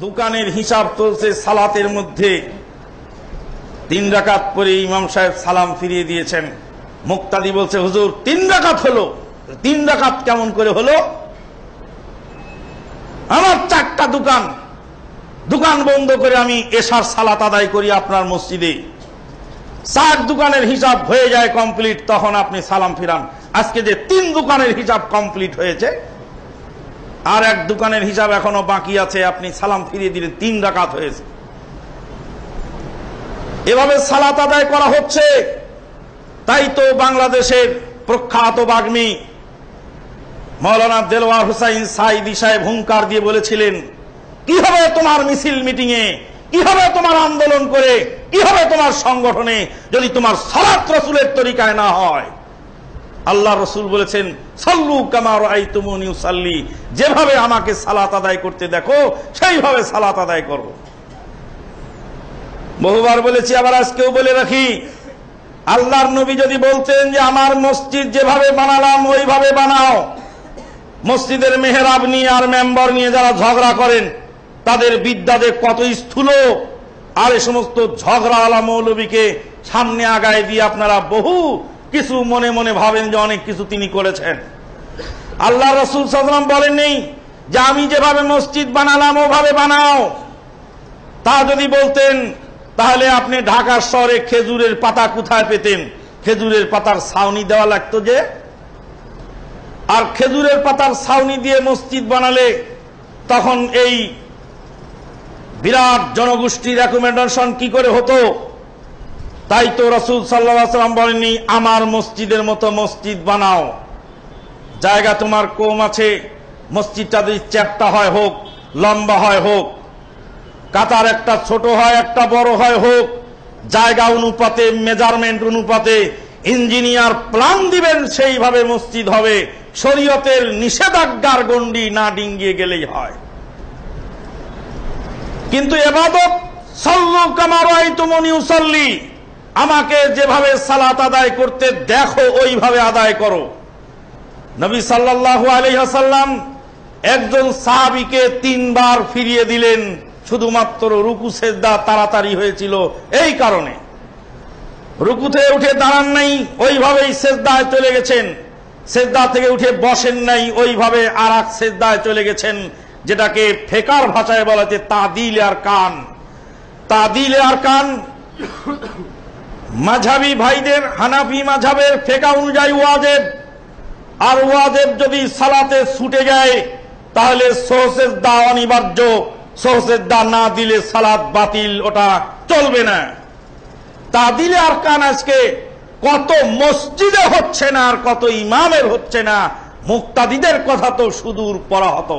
দোকানের হিসাব চলছে সালাতের মধ্যে 3 রাকাত পরে ইমাম সাহেব সালাম ফিরিয়ে দিয়েছেন। মুক্তাদি বলছে, হুজুর 3 রাকাত হলো। 3 রাকাত কেমন করে হলো? আমার 4টা দোকান বন্ধ করে আমি এশার সালাত আদায় করি আপনার মসজিদে। 4 দোকানের হিসাব হয়ে যায় কমপ্লিট, তখন আপনি সালাম ফিরান। আজকে যে 3 দোকানের হিসাব কমপ্লিট হয়েছে, আর 1 দোকানের হিসাব এখনো বাকি আছে, আপনি সালাম ফিরিয়ে দিলেন, 3 রাকাত হয়েছে। এভাবে সালাত আদায় করা হচ্ছে। তাই তো বাংলাদেশের প্রখ্যাত বাগ্মী মাওলানা দেলওয়ার হুসাইন সাঈদী সাহেব হুঙ্কার দিয়ে বলেছিলেন, কি হবে তোমার মিছিল মিটিংয়ে, কি হবে তোমার আন্দোলন করে, কি হবে তোমার সংগঠনে, যদি তোমার সালাত রাসূলের তরিকায় না হয়। আল্লাহ রাসূল বলেছেন, সাল্লু কামা রাআইতুমুনি উসাল্লি, যেভাবে আমাকে সালাত আদায় করতে দেখো সেইভাবে সালাত আদায় করো। বহুবার বলেছি, আবার আজকেও বলে রাখি, আল্লাহর নবী যদি বলতেন যে আমার মসজিদ যেভাবে বানালাম ওইভাবে বানাও, মসজিদের মেহরাব নিয়ে আর মেম্বার নিয়ে যারা ঝগড়া করেন তাদের বিদ্যাতে কত স্থূল, আর এই সমস্ত ঝগড়াওয়ালা মৌলবীকে সামনে আগায় দিয়ে আপনারা বহু কিছু মনে মনে ভাবেন যে অনেক কিছু তিনি করেছেন। আল্লাহ রাসূল সাল্লাল্লাহু আলাইহি ওয়াসাল্লাম বলেননি যে আমি যেভাবে মসজিদ বানালাম ওভাবে বানাও। তা যদি বলতেন তাহলে আপনি ঢাকার শহরে খেজুরের পাতা কোথায় পেতেন? খেজুরের পাতার ছাউনি দেওয়া লাগতো যে, আর খেজুরের পাতার ছাউনি দিয়ে মসজিদ বানালে তখন এই বিরাট জনগোষ্ঠীর অ্যাকোমোডেশন কি করে হতো? তাই তো রাসূল সাল্লাল্লাহু আলাইহি ওয়াসাল্লাম বলেননি আমার মসজিদের মতো মসজিদ বানাও। জায়গা তোমার কম আছে, মসজিদটা যদি চ্যাপ্টা হয় হোক, লম্বা হয় হোক, কাতার একটা ছোট হয় একটা বড় হয় হোক, জায়গা অনুপাতে মেজারমেন্ট অনুপাতে ইঞ্জিনিয়ার প্ল্যান দিবেন, সেইভাবে মসজিদ হবে। শরীয়তের নিষেধাজ্ঞার গণ্ডি না ডিঙ্গিয়ে গেলেই হয়। কিন্তু ইবাদত সাল্লু কামা রাআইতুমুনি উসাল্লি, আমাকে যেভাবে সালাত আদায় করতে দেখো ওইভাবে আদায় করো। নবী সাল্লাল্লাহু আলাইহি ওয়াসাল্লাম একজন সাহাবীকে 3 বার ফিরিয়ে দিলেন, শুধুমাত্র রুকু সেজদা তাড়াতাড়ি হয়েছিল এই কারণে। রুকুতে উঠে দাঁড়ান নাই, ওইভাবেই সেজদায় চলে গেছেন। সেজদা থেকে উঠে বসেন নাই, ওইভাবে আরেক সেজদায় চলে গেছেন, যেটাকে ফিকর ভাষায় বলা হয় তাদিল আর কান। তাদিল আর কান মাযহাবী ভাইদের, হানাফি মাযহাবের ফিকহ অনুযায়ী ওয়াজিব, আর ওয়াজিব যদি সালাতে ছুটে যায় তাহলে সেজদা অনিবার্য। সেজদা না দিলে সালাত বাতিল, ওটা চলবে না। তাদিলে আর কান আজকে কত মসজিদে হচ্ছে না, আর কত ইমামের হচ্ছে না, মুক্তাদিদের কথা তো সুদূর পরাহত।